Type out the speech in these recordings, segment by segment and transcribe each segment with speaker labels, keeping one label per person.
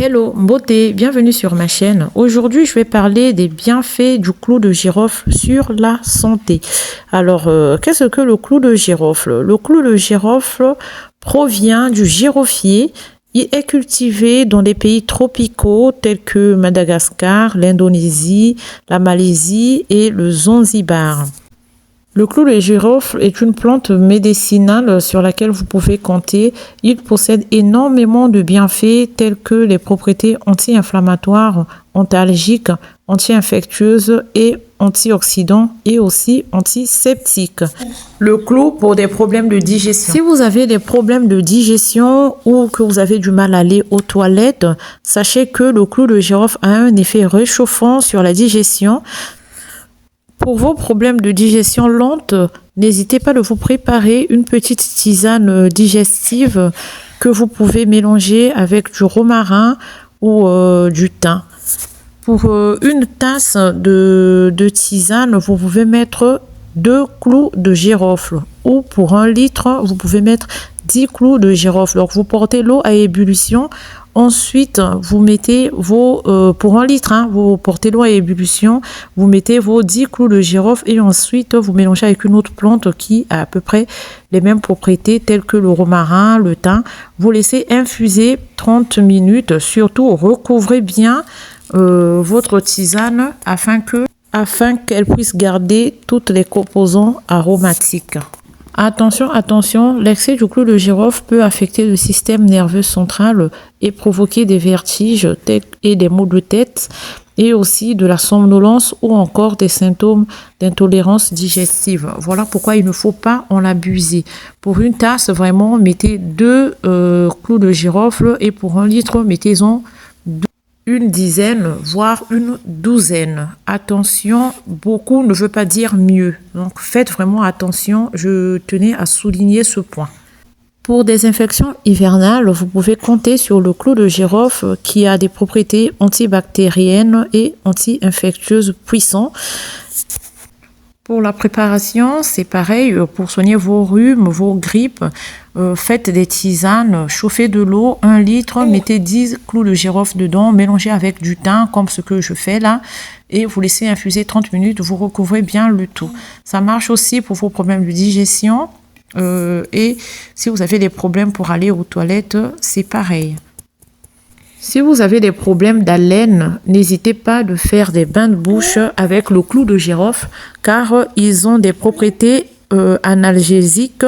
Speaker 1: Hello, beauté, bienvenue sur ma chaîne. Aujourd'hui, je vais parler des bienfaits du clou de girofle sur la santé. Alors, qu'est-ce que le clou de girofle? Le clou de girofle provient du giroflier. Il est cultivé dans les pays tropicaux tels que Madagascar, l'Indonésie, la Malaisie et le Zanzibar. Le clou de girofle est une plante médicinale sur laquelle vous pouvez compter. Il possède énormément de bienfaits tels que les propriétés anti-inflammatoires, antalgiques, anti-infectieuses et antioxydants et aussi antiseptiques. Le clou pour des problèmes de digestion. Si vous avez des problèmes de digestion ou que vous avez du mal à aller aux toilettes, sachez que le clou de girofle a un effet réchauffant sur la digestion. Pour vos problèmes de digestion lente, n'hésitez pas à vous préparer une petite tisane digestive que vous pouvez mélanger avec du romarin ou du thym. Pour une tasse de tisane, vous pouvez mettre 2 clous de girofle ou pour 1 litre, vous pouvez mettre 10 clous de girofle. Donc, vous portez l'eau à ébullition. Ensuite, vous mettez pour 1 litre, vous portez l'eau à ébullition, vous mettez vos 10 clous de girofle et ensuite vous mélangez avec une autre plante qui a à peu près les mêmes propriétés telles que le romarin, le thym. Vous laissez infuser 30 minutes. Surtout, recouvrez bien votre tisane afin qu'elle puisse garder toutes les composants aromatiques. Attention, attention, l'excès du clou de girofle peut affecter le système nerveux central et provoquer des vertiges et des maux de tête et aussi de la somnolence ou encore des symptômes d'intolérance digestive. Voilà pourquoi il ne faut pas en abuser. Pour une tasse, vraiment, mettez 2 clous de girofle et pour 1 litre, mettez-en une dizaine, voire une douzaine. Attention, beaucoup ne veut pas dire mieux. Donc, faites vraiment attention. Je tenais à souligner ce point. Pour des infections hivernales, vous pouvez compter sur le clou de girofle qui a des propriétés antibactériennes et anti-infectieuses puissantes. Pour la préparation, c'est pareil. Pour soigner vos rhumes, vos grippes, faites des tisanes, chauffez de l'eau, 1 litre, mettez 10 clous de girofle dedans, mélangez avec du thym, comme ce que je fais là, et vous laissez infuser 30 minutes, vous recouvrez bien le tout. Ça marche aussi pour vos problèmes de digestion, et si vous avez des problèmes pour aller aux toilettes, c'est pareil. Si vous avez des problèmes d'haleine, n'hésitez pas de faire des bains de bouche avec le clou de girofle car ils ont des propriétés analgésiques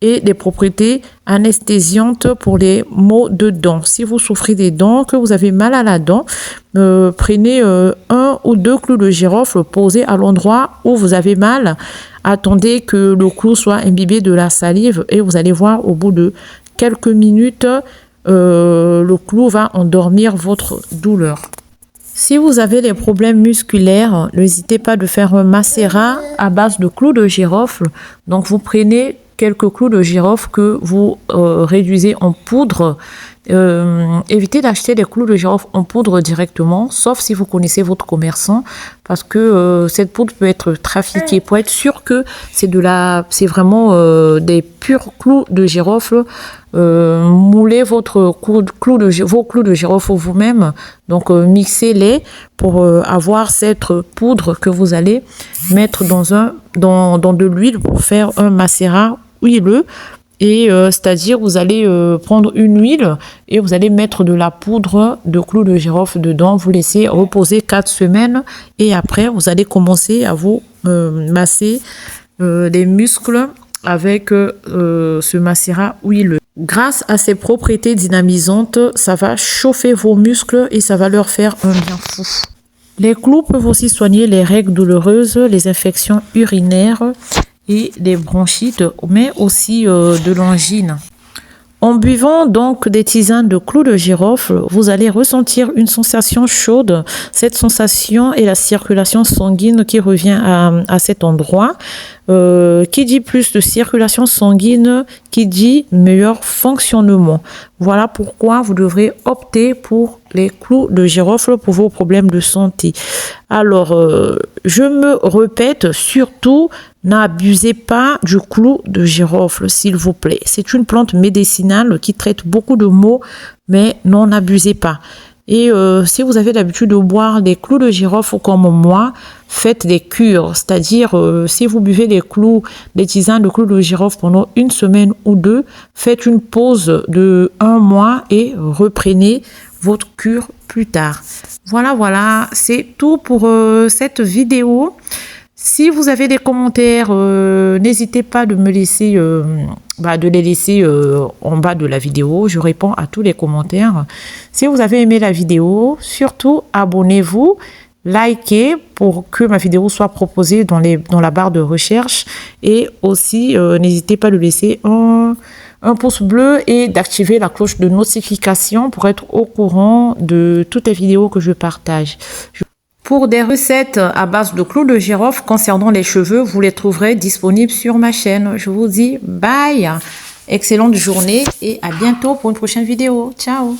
Speaker 1: et des propriétés anesthésiantes pour les maux de dents. Si vous souffrez des dents, que vous avez mal à la dent, prenez 1 ou 2 clous de girofle, posez à l'endroit où vous avez mal. Attendez que le clou soit imbibé de la salive et vous allez voir au bout de quelques minutes, le clou va endormir votre douleur. Si vous avez des problèmes musculaires, n'hésitez pas de faire un macérat à base de clous de girofle. Donc, vous prenez quelques clous de girofle que vous réduisez en poudre. Évitez d'acheter des clous de girofle en poudre directement, sauf si vous connaissez votre commerçant, parce que cette poudre peut être trafiquée. Pour être sûr que c'est vraiment des purs clous de girofle, moulez vos clous de girofle vous-même. Donc mixez-les pour avoir cette poudre que vous allez mettre dans de l'huile pour faire un macérat huileux. Et c'est-à-dire vous allez prendre une huile et vous allez mettre de la poudre de clous de girofle dedans, vous laissez reposer 4 semaines et après vous allez commencer à vous masser les muscles avec ce macérat huileux. Grâce à ses propriétés dynamisantes, ça va chauffer vos muscles et ça va leur faire un bien fou. Les clous peuvent aussi soigner les règles douloureuses, les infections urinaires et les bronchites, mais aussi de l'angine. En buvant donc des tisanes de clous de girofle, vous allez ressentir une sensation chaude. Cette sensation est la circulation sanguine qui revient à cet endroit. Qui dit plus de circulation sanguine, qui dit meilleur fonctionnement. Voilà pourquoi vous devrez opter pour les clous de girofle pour vos problèmes de santé. Alors, je me répète, surtout, n'abusez pas du clou de girofle, s'il vous plaît. C'est une plante médicinale qui traite beaucoup de maux, mais n'en abusez pas. Et si vous avez l'habitude de boire des clous de girofle comme moi, faites des cures. C'est-à-dire, si vous buvez des tisanes de clous de girofle pendant une semaine ou deux, faites une pause de 1 mois et reprenez votre cure plus tard. Voilà, c'est tout pour cette vidéo. Si vous avez des commentaires, n'hésitez pas de me laisser, de les laisser en bas de la vidéo. Je réponds à tous les commentaires. Si vous avez aimé la vidéo, surtout abonnez-vous, likez pour que ma vidéo soit proposée dans la barre de recherche. Et aussi, n'hésitez pas à laisser un pouce bleu et d'activer la cloche de notification pour être au courant de toutes les vidéos que je partage. Pour des recettes à base de clous de girofle concernant les cheveux, vous les trouverez disponibles sur ma chaîne. Je vous dis bye, excellente journée et à bientôt pour une prochaine vidéo. Ciao.